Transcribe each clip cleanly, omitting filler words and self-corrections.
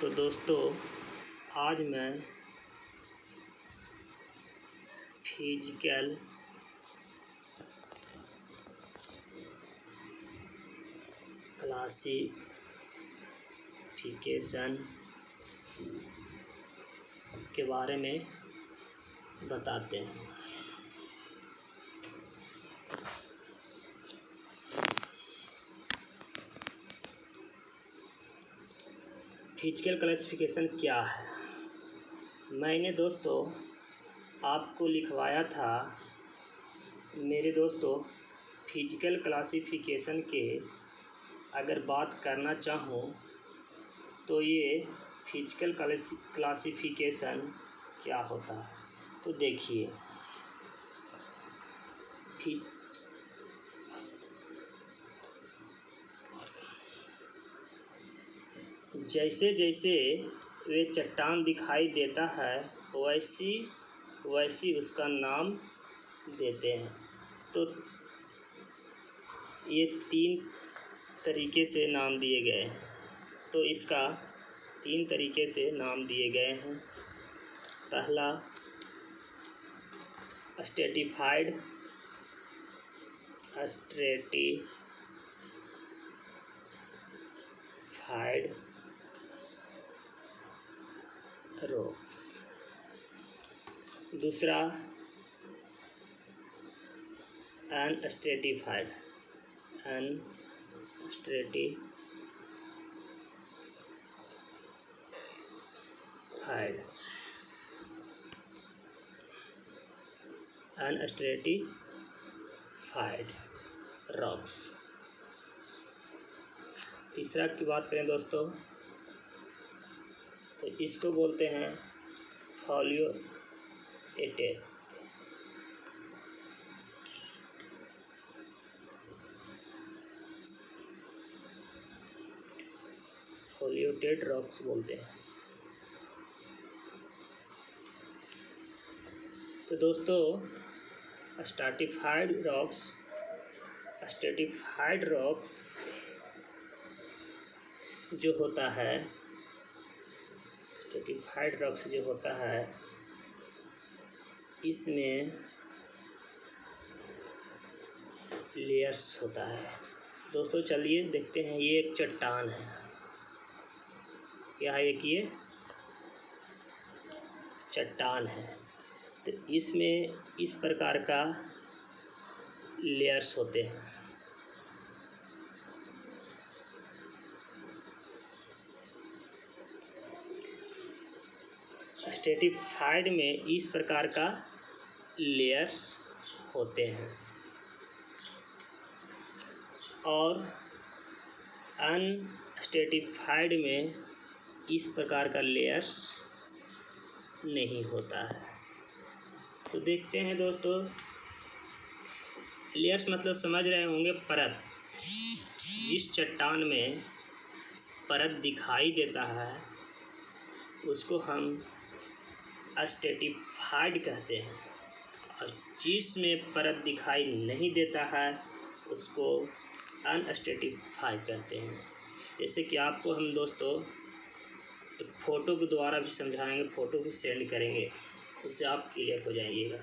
तो दोस्तों आज मैं फिजिकल क्लासिफिकेशन के बारे में बताते हैं। फिजिकल क्लासिफिकेशन क्या है? मैंने दोस्तों आपको लिखवाया था मेरे दोस्तों, फिजिकल क्लासिफिकेशन के अगर बात करना चाहूँ तो ये फिजिकल क्लासिफिकेशन क्या होता है। तो देखिए, जैसे जैसे वे चट्टान दिखाई देता है वैसी वैसी उसका नाम देते हैं। तो ये 3 तरीके से नाम दिए गए हैं। तो इसका 3 तरीके से नाम दिए गए हैं। पहला स्ट्रेटिफाइड रॉक्स, दूसरा अनस्ट्रेटिफाइड रॉक्स। तीसरा की बात करें दोस्तों तो इसको बोलते हैं फोलियोटेड रॉक्स बोलते हैं। तो दोस्तों स्ट्रेटिफाइड रॉक्स जो होता है, स्ट्रेटिफाइड रॉक्स जो होता है इसमें लेयर्स होता है। दोस्तों चलिए देखते हैं। ये एक चट्टान है, क्या है? ये चट्टान है। तो इसमें इस प्रकार का लेयर्स होते हैं। स्ट्रेटिफाइड में इस प्रकार का लेयर्स होते हैं और अनस्ट्रेटिफाइड में इस प्रकार का लेयर्स नहीं होता है। तो देखते हैं दोस्तों, लेयर्स मतलब समझ रहे होंगे परत। जिस चट्टान में परत दिखाई देता है उसको हम स्ट्रेटिफाइड कहते हैं, और जिसमें परत दिखाई नहीं देता है उसको अनस्ट्रेटिफाइड कहते हैं। जैसे कि आपको हम दोस्तों एक फ़ोटो के द्वारा भी समझाएंगे, फ़ोटो भी सेंड करेंगे, उससे आप क्लियर हो जाइएगा।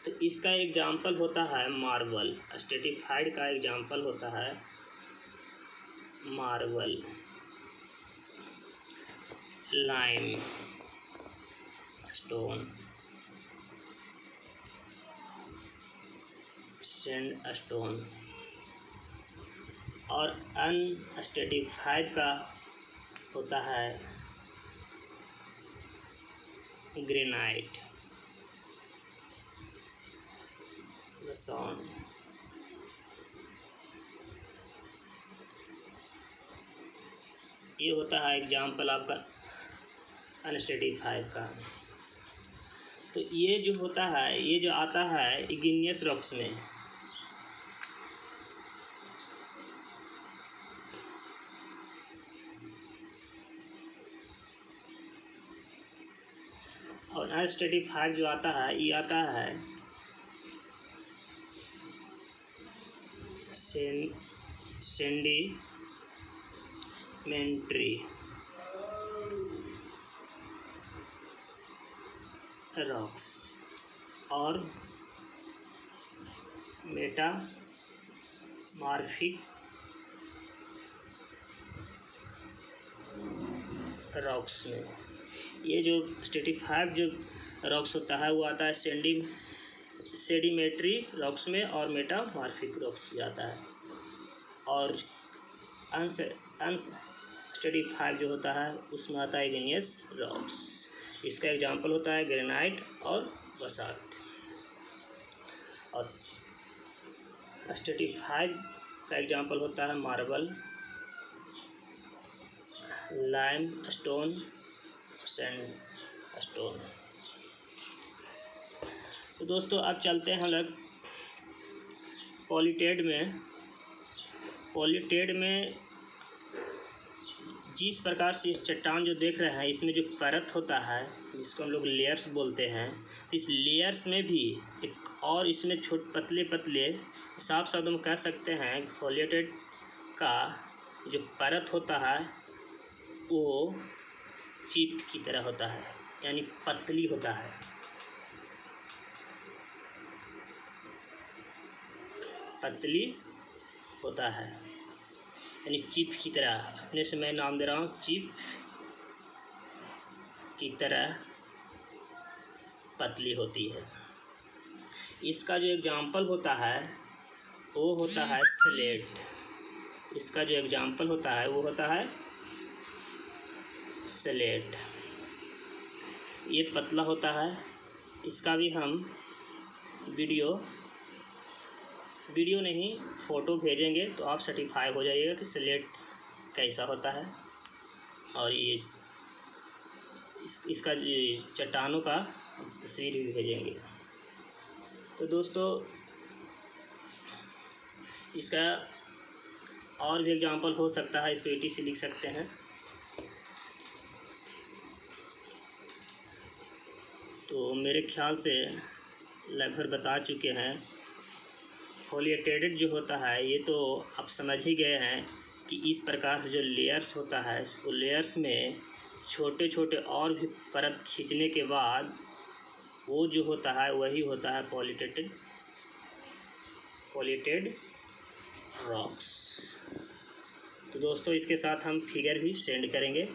तो इसका एग्जाम्पल होता है मार्बल। स्ट्रेटिफाइड का एग्जाम्पल होता है मार्बल, लाइम स्टोन, सैंडस्टोन। और अनस्ट्रेटिफाइड का होता है ग्रेनाइट, बेसाल्ट। ये होता है एग्जाम्पल आपका अनस्ट्रेटिफाइड का। तो ये जो होता है, ये जो आता है इग्नियस रॉक्स में, और अनस्ट्रेटिफाइड जो आता है ये आता है सेंडिमेंट्री रॉक्स और मेटामॉर्फिक रॉक्स में। ये जो स्ट्रेटिफाइड जो रॉक्स होता है वो आता है सेडिमेंट्री रॉक्स में और मेटामॉर्फिक रॉक्स में जाता है। और अनस्ट्रेटिफाइड जो होता है उसमें आता है इग्नियस रॉक्स। इसका एग्जांपल होता है ग्रेनाइट और बसाल्ट। और स्ट्रेटिफाइड का एग्जांपल होता है मार्बल, लाइम स्टोन, सैंडस्टोन। तो दोस्तों अब चलते हैं हम लोग पॉलीटेड में जिस प्रकार से चट्टान जो देख रहे हैं इसमें जो परत होता है जिसको हम लोग लेयर्स बोलते हैं, तो इस लेयर्स में भी एक और इसमें पतले पतले साफ शब्दों में कह सकते हैं पॉलीटेड का जो परत होता है वो चिप की तरह होता है, यानी पतली होता है। पतली होता है यानी चिप की तरह। अपने से मैं नाम दे रहा हूँ, चिप की तरह पतली होती है। इसका जो एग्जाम्पल होता है वो होता है स्लेट। इसका जो एग्जाम्पल होता है वो होता है स्लेट। ये पतला होता है। इसका भी हम वीडियो नहीं फ़ोटो भेजेंगे तो आप सर्टिफाई हो जाइएगा कि स्लेट कैसा होता है। और ये इसका चट्टानों का तस्वीर भी भेजेंगे। तो दोस्तों इसका और भी एग्जांपल हो सकता है, इसको ETC लिख सकते हैं। तो मेरे ख्याल से लगभग बता चुके हैं। पॉलीटेडेड जो होता है ये तो आप समझ ही गए हैं कि इस प्रकार से जो लेयर्स होता है वो लेयर्स में छोटे छोटे और भी परत खींचने के बाद वो जो होता है वही होता है पॉलीटेड रॉक्स। तो दोस्तों इसके साथ हम फिगर भी सेंड करेंगे।